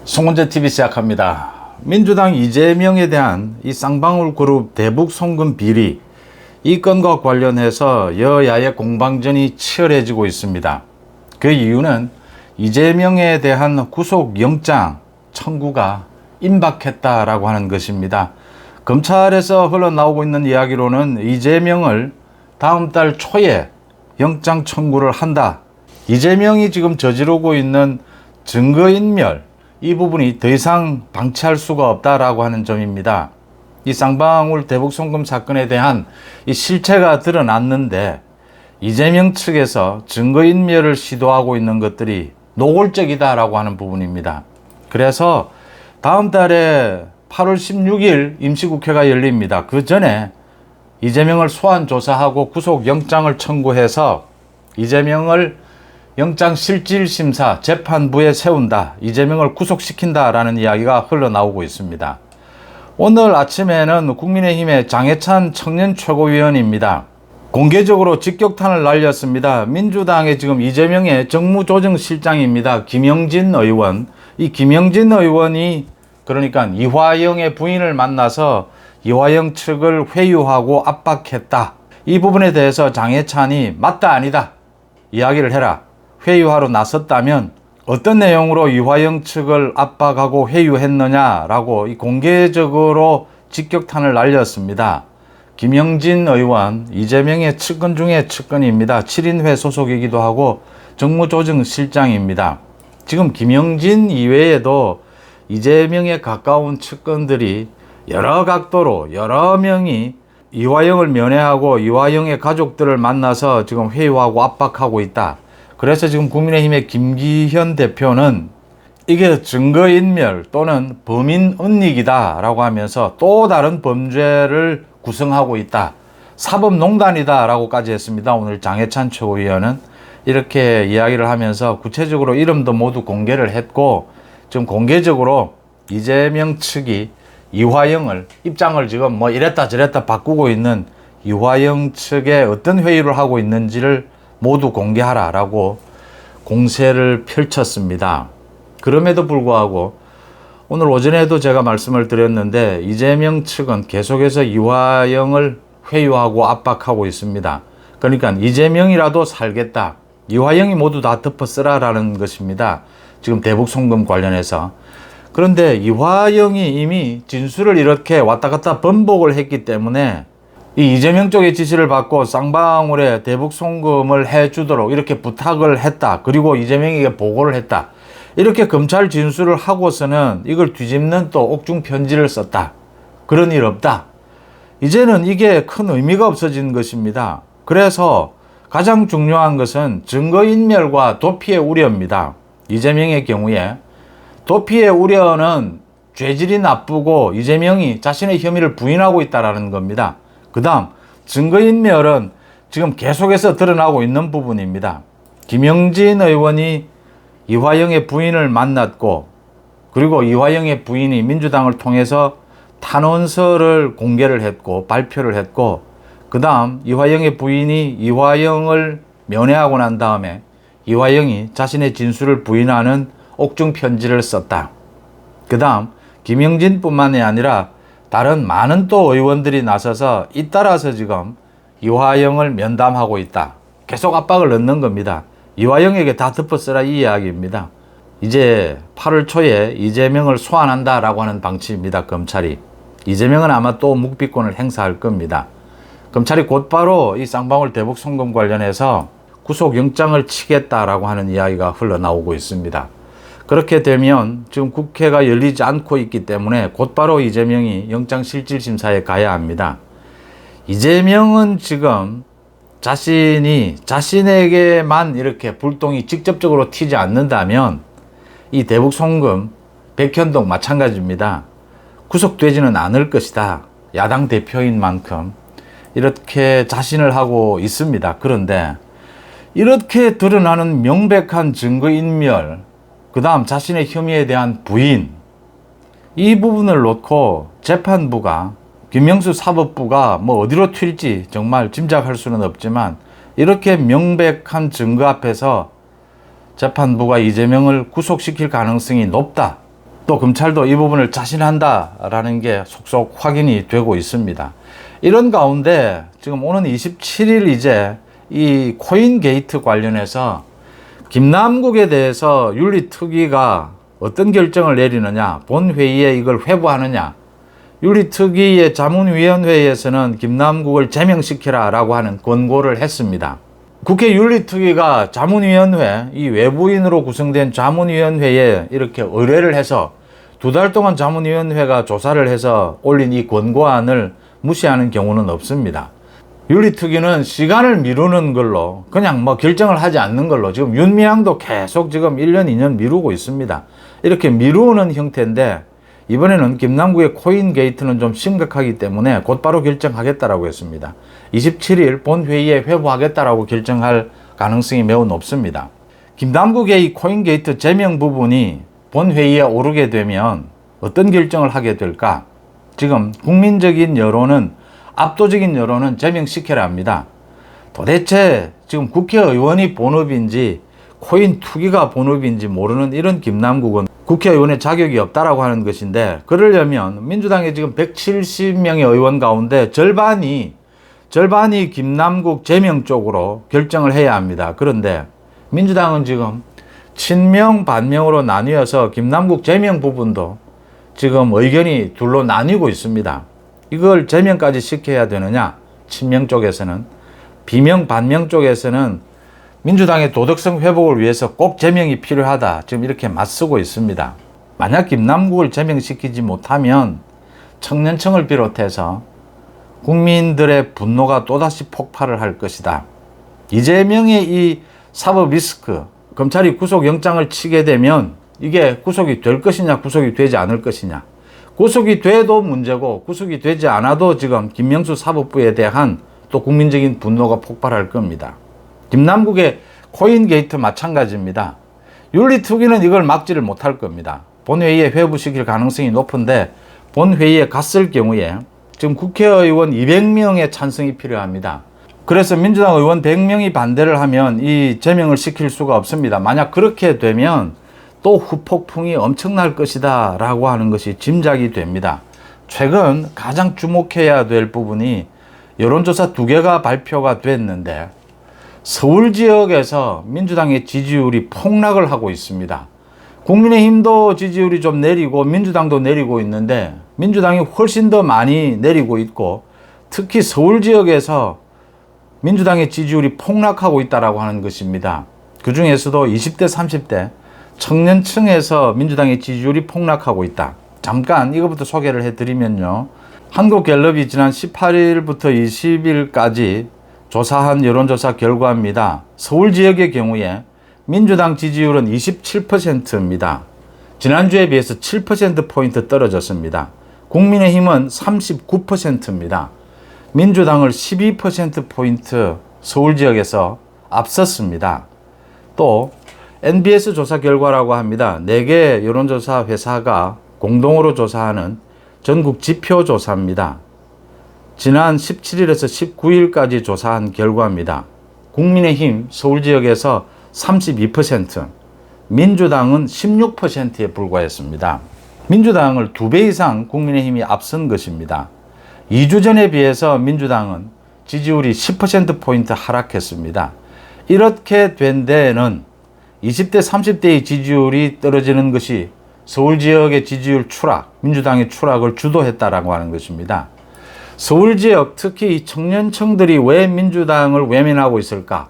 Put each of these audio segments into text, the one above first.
송은재 TV 시작합니다. 민주당 이재명에 대한 이 쌍방울 그룹 대북 송금 비리 이 건과 관련해서 여야의 공방전이 치열해지고 있습니다. 그 이유는 이재명에 대한 구속영장 청구가 임박했다라고 하는 것입니다. 검찰에서 흘러나오고 있는 이야기로는 이재명을 다음 달 초에 영장 청구를 한다. 이재명이 지금 저지르고 있는 증거인멸 이 부분이 더 이상 방치할 수가 없다라고 하는 점입니다. 이 쌍방울 대북 송금 사건에 대한 이 실체가 드러났는데 이재명 측에서 증거인멸을 시도하고 있는 것들이 노골적이다라고 하는 부분입니다. 그래서 다음 달에 8월 16일 임시국회가 열립니다. 그 전에 이재명을 소환 조사하고 구속영장을 청구해서 이재명을 영장실질심사 재판부에 세운다. 이재명을 구속시킨다라는 이야기가 흘러나오고 있습니다. 오늘 아침에는 국민의힘의 장해찬 청년 최고위원입니다. 공개적으로 직격탄을 날렸습니다. 민주당의 지금 이재명의 정무조정실장입니다. 김영진 의원. 이 김영진 의원이 그러니까 이화영의 부인을 만나서 이화영 측을 회유하고 압박했다. 이 부분에 대해서 장해찬이 맞다 아니다. 이야기를 해라. 회유하러 나섰다면 어떤 내용으로 이화영 측을 압박하고 회유했느냐라고 공개적으로 직격탄을 날렸습니다. 김영진 의원, 이재명의 측근 중에 측근입니다. 7인회 소속이기도 하고 정무조정실장입니다. 지금 김영진 이외에도 이재명에 가까운 측근들이 여러 각도로 여러 명이 이화영을 면회하고 이화영의 가족들을 만나서 지금 회유하고 압박하고 있다. 그래서 지금 국민의힘의 김기현 대표는 이게 증거인멸 또는 범인 은닉이다 라고 하면서 또 다른 범죄를 구성하고 있다. 사법농단이다 라고까지 했습니다. 오늘 장해찬 최고위원은 이렇게 이야기를 하면서 구체적으로 이름도 모두 공개를 했고 지금 공개적으로 이재명 측이 이화영을 입장을 지금 뭐 이랬다 저랬다 바꾸고 있는 이화영 측에 어떤 회의를 하고 있는지를 모두 공개하라라고 공세를 펼쳤습니다. 그럼에도 불구하고 오늘 오전에도 제가 말씀을 드렸는데 이재명 측은 계속해서 이화영을 회유하고 압박하고 있습니다. 그러니까 이재명이라도 살겠다. 이화영이 모두 다 덮어 쓰라라는 것입니다. 지금 대북 송금 관련해서. 그런데 이화영이 이미 진술을 이렇게 왔다 갔다 번복을 했기 때문에 이 이재명 쪽의 지시를 받고 쌍방울에 대북 송금을 해주도록 이렇게 부탁을 했다. 그리고 이재명에게 보고를 했다. 이렇게 검찰 진술을 하고서는 이걸 뒤집는 또 옥중 편지를 썼다. 그런 일 없다. 이제는 이게 큰 의미가 없어진 것입니다. 그래서 가장 중요한 것은 증거인멸과 도피의 우려입니다. 이재명의 경우에 도피의 우려는 죄질이 나쁘고 이재명이 자신의 혐의를 부인하고 있다는 겁니다. 그 다음 증거인멸은 지금 계속해서 드러나고 있는 부분입니다. 김영진 의원이 이화영의 부인을 만났고 그리고 이화영의 부인이 민주당을 통해서 탄원서를 공개를 했고 발표를 했고 그 다음 이화영의 부인이 이화영을 면회하고 난 다음에 이화영이 자신의 진술을 부인하는 옥중 편지를 썼다. 그 다음 김영진뿐만이 아니라 다른 많은 또 의원들이 나서서 잇따라서 지금 이화영을 면담하고 있다. 계속 압박을 넣는 겁니다. 이화영에게 다 덮어 쓰라 이 이야기입니다. 이제 8월 초에 이재명을 소환한다라고 하는 방침입니다. 검찰이. 이재명은 아마 또 묵비권을 행사할 겁니다. 검찰이 곧바로 이 쌍방울 대북 송금 관련해서 구속영장을 치겠다라고 하는 이야기가 흘러나오고 있습니다. 그렇게 되면 지금 국회가 열리지 않고 있기 때문에 곧바로 이재명이 영장실질심사에 가야 합니다. 이재명은 지금 자신에게만 이렇게 불똥이 직접적으로 튀지 않는다면 이 대북 송금 백현동 마찬가지입니다. 구속되지는 않을 것이다. 야당 대표인 만큼 이렇게 자신을 하고 있습니다. 그런데 이렇게 드러나는 명백한 증거인멸 그 다음 자신의 혐의에 대한 부인 이 부분을 놓고 재판부가 김명수 사법부가 뭐 어디로 튈지 정말 짐작할 수는 없지만 이렇게 명백한 증거 앞에서 재판부가 이재명을 구속시킬 가능성이 높다. 또 검찰도 이 부분을 자신한다라는 게 속속 확인이 되고 있습니다. 이런 가운데 지금 오는 27일 이제 이 코인 게이트 관련해서 김남국에 대해서 윤리특위가 어떤 결정을 내리느냐, 본회의에 이걸 회부하느냐, 윤리특위의 자문위원회에서는 김남국을 제명시켜라 라고 하는 권고를 했습니다. 국회 윤리특위가 자문위원회, 이 외부인으로 구성된 자문위원회에 이렇게 의뢰를 해서 2달 동안 자문위원회가 조사를 해서 올린 이 권고안을 무시하는 경우는 없습니다. 윤리특위는 시간을 미루는 걸로 그냥 뭐 결정을 하지 않는 걸로 지금 윤미향도 계속 지금 1년, 2년 미루고 있습니다. 이렇게 미루는 형태인데 이번에는 김남국의 코인 게이트는 좀 심각하기 때문에 곧바로 결정하겠다라고 했습니다. 27일 본회의에 회부하겠다라고 결정할 가능성이 매우 높습니다. 김남국의 이 코인 게이트 제명 부분이 본회의에 오르게 되면 어떤 결정을 하게 될까? 지금 국민적인 여론은, 압도적인 여론은 제명시켜라 합니다. 도대체 지금 국회의원이 본업인지 코인 투기가 본업인지 모르는 이런 김남국은 국회의원의 자격이 없다라고 하는 것인데, 그러려면 민주당의 지금 170명의 의원 가운데 절반이 김남국 제명 쪽으로 결정을 해야 합니다. 그런데 민주당은 지금 친명 반명으로 나뉘어서 김남국 제명 부분도 지금 의견이 둘로 나뉘고 있습니다. 이걸 제명까지 시켜야 되느냐, 친명 쪽에서는, 비명 반명 쪽에서는 민주당의 도덕성 회복을 위해서 꼭 제명이 필요하다, 지금 이렇게 맞서고 있습니다. 만약 김남국을 제명시키지 못하면 청년층을 비롯해서 국민들의 분노가 또다시 폭발을 할 것이다. 이재명의 이 사법 리스크, 검찰이 구속영장을 치게 되면 이게 구속이 될 것이냐, 구속이 되지 않을 것이냐. 구속이 돼도 문제고 구속이 되지 않아도 지금 김명수 사법부에 대한 또 국민적인 분노가 폭발할 겁니다. 김남국의 코인 게이트 마찬가지입니다. 윤리특위는 이걸 막지를 못할 겁니다. 본회의에 회부시킬 가능성이 높은데 본회의에 갔을 경우에 지금 국회의원 200명의 찬성이 필요합니다. 그래서 민주당 의원 100명이 반대를 하면 이 제명을 시킬 수가 없습니다. 만약 그렇게 되면 또 후폭풍이 엄청날 것이다 라고 하는 것이 짐작이 됩니다. 최근 가장 주목해야 될 부분이 여론조사 2개가 발표가 됐는데 서울 지역에서 민주당의 지지율이 폭락을 하고 있습니다. 국민의힘도 지지율이 좀 내리고 민주당도 내리고 있는데 민주당이 훨씬 더 많이 내리고 있고, 특히 서울 지역에서 민주당의 지지율이 폭락하고 있다라고 하는 것입니다. 그 중에서도 20대, 30대 청년층에서 민주당의 지지율이 폭락하고 있다. 잠깐 이것부터 소개를 해드리면요. 한국갤럽이 지난 18일부터 20일까지 조사한 여론조사 결과입니다. 서울 지역의 경우에 민주당 지지율은 27%입니다. 지난주에 비해서 7%포인트 떨어졌습니다. 국민의힘은 39%입니다. 민주당을 12%포인트 서울 지역에서 앞섰습니다. 또 NBS 조사 결과라고 합니다. 4개 여론조사 회사가 공동으로 조사하는 전국 지표조사입니다. 지난 17일에서 19일까지 조사한 결과입니다. 국민의힘 서울 지역에서 32%, 민주당은 16%에 불과했습니다. 민주당을 2배 이상 국민의힘이 앞선 것입니다. 2주 전에 비해서 민주당은 지지율이 10%포인트 하락했습니다. 이렇게 된 데에는 20대, 30대의 지지율이 떨어지는 것이 서울 지역의 지지율 추락, 민주당의 추락을 주도했다라고 하는 것입니다. 서울 지역, 특히 이 청년층들이 왜 민주당을 외면하고 있을까?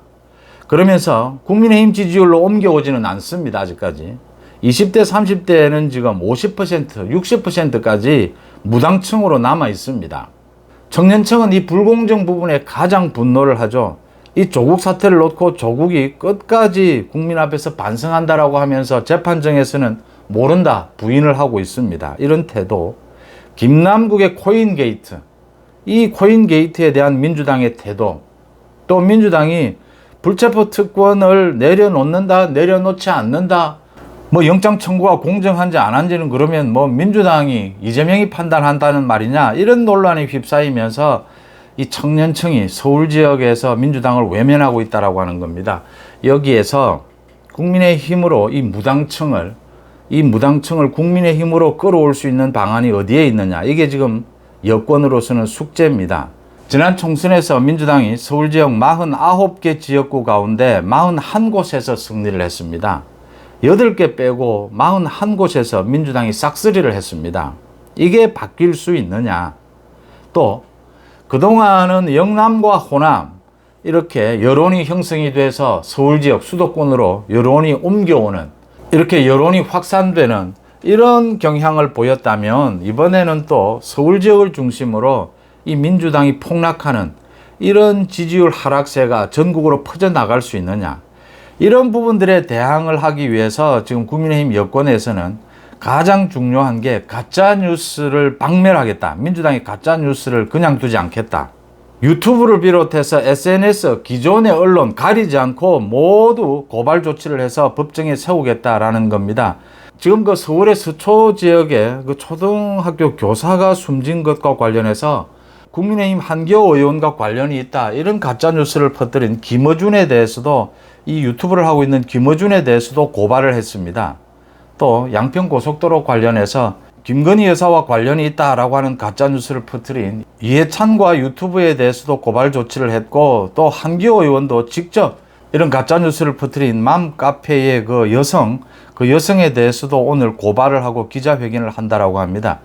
그러면서 국민의힘 지지율로 옮겨오지는 않습니다. 아직까지. 20대, 30대는 지금 50%, 60%까지 무당층으로 남아 있습니다. 청년층은 이 불공정 부분에 가장 분노를 하죠. 이 조국 사태를 놓고 조국이 끝까지 국민 앞에서 반성한다라고 하면서 재판정에서는 모른다, 부인을 하고 있습니다. 이런 태도, 김남국의 코인 게이트, 이 코인 게이트에 대한 민주당의 태도, 또 민주당이 불체포 특권을 내려놓는다, 내려놓지 않는다, 뭐 영장 청구가 공정한지 안 한지는 그러면 뭐 민주당이, 이재명이 판단한다는 말이냐, 이런 논란에 휩싸이면서 이 청년층이 서울 지역에서 민주당을 외면하고 있다라고 하는 겁니다. 여기에서 국민의힘으로 이 무당층을 이 무당층을 국민의힘으로 끌어올 수 있는 방안이 어디에 있느냐. 이게 지금 여권으로서는 숙제입니다. 지난 총선에서 민주당이 서울 지역 49개 지역구 가운데 41곳에서 승리를 했습니다. 8개 빼고 41곳에서 민주당이 싹쓸이를 했습니다. 이게 바뀔 수 있느냐. 또 그동안은 영남과 호남 이렇게 여론이 형성이 돼서 서울 지역 수도권으로 여론이 옮겨오는, 이렇게 여론이 확산되는 이런 경향을 보였다면 이번에는 또 서울 지역을 중심으로 이 민주당이 폭락하는 이런 지지율 하락세가 전국으로 퍼져나갈 수 있느냐. 이런 부분들에 대항을 하기 위해서 지금 국민의힘 여권에서는 가장 중요한 게 가짜뉴스를 박멸하겠다. 민주당이 가짜뉴스를 그냥 두지 않겠다. 유튜브를 비롯해서 SNS, 기존의 언론 가리지 않고 모두 고발 조치를 해서 법정에 세우겠다라는 겁니다. 지금 그 서울의 서초 지역에 그 초등학교 교사가 숨진 것과 관련해서 국민의힘 한기호 의원과 관련이 있다, 이런 가짜뉴스를 퍼뜨린 김어준에 대해서도, 이 유튜브를 하고 있는 김어준에 대해서도 고발을 했습니다. 또 양평고속도로 관련해서 김건희 여사와 관련이 있다라고 하는 가짜뉴스를 퍼뜨린 이해찬과 유튜브에 대해서도 고발 조치를 했고, 또 한기호 의원도 직접 이런 가짜뉴스를 퍼뜨린 맘카페의 그 여성에 대해서도 오늘 고발을 하고 기자회견을 한다라고 합니다.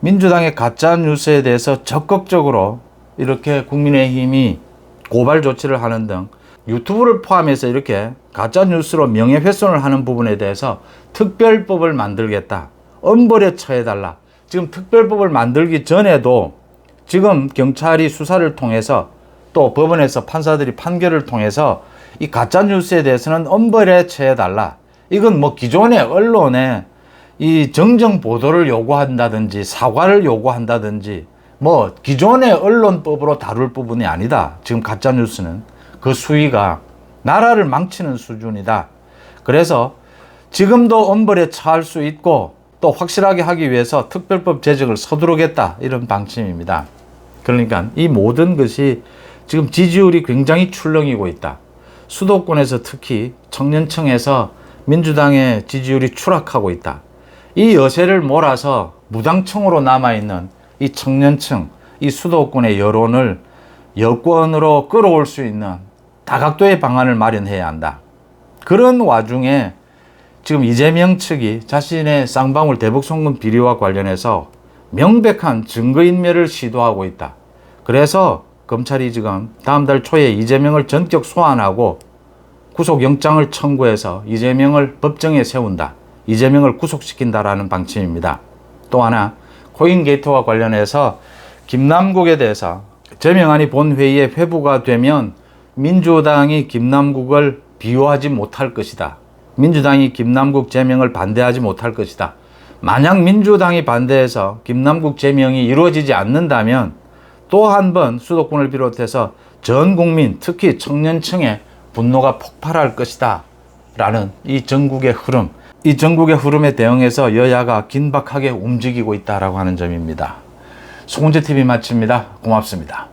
민주당의 가짜뉴스에 대해서 적극적으로 이렇게 국민의힘이 고발 조치를 하는 등 유튜브를 포함해서 이렇게 가짜뉴스로 명예훼손을 하는 부분에 대해서 특별법을 만들겠다. 엄벌에 처해달라. 지금 특별법을 만들기 전에도 지금 경찰이 수사를 통해서 또 법원에서 판사들이 판결을 통해서 이 가짜뉴스에 대해서는 엄벌에 처해달라. 이건 뭐 기존의 언론에 이 정정 보도를 요구한다든지 사과를 요구한다든지 뭐 기존의 언론법으로 다룰 부분이 아니다. 지금 가짜뉴스는 그 수위가 나라를 망치는 수준이다. 그래서 지금도 엄벌에 처할 수 있고 또 확실하게 하기 위해서 특별법 제정을 서두르겠다, 이런 방침입니다. 그러니까 이 모든 것이 지금 지지율이 굉장히 출렁이고 있다. 수도권에서 특히 청년층에서 민주당의 지지율이 추락하고 있다. 이 여세를 몰아서 무당층으로 남아있는 이 청년층, 이 수도권의 여론을 여권으로 끌어올 수 있는 다각도의 방안을 마련해야 한다. 그런 와중에 지금 이재명 측이 자신의 쌍방울 대북 송금 비리와 관련해서 명백한 증거인멸을 시도하고 있다. 그래서 검찰이 지금 다음 달 초에 이재명을 전격 소환하고 구속영장을 청구해서 이재명을 법정에 세운다. 이재명을 구속시킨다라는 방침입니다. 또 하나, 코인게이트와 관련해서 김남국에 대해서 제명안이 본회의에 회부가 되면 민주당이 김남국을 비호하지 못할 것이다. 민주당이 김남국 제명을 반대하지 못할 것이다. 만약 민주당이 반대해서 김남국 제명이 이루어지지 않는다면 또 한 번 수도권을 비롯해서 전 국민, 특히 청년층의 분노가 폭발할 것이다. 라는 이 전국의 흐름, 이 전국의 흐름에 대응해서 여야가 긴박하게 움직이고 있다라고 하는 점입니다. 송은재TV 마칩니다. 고맙습니다.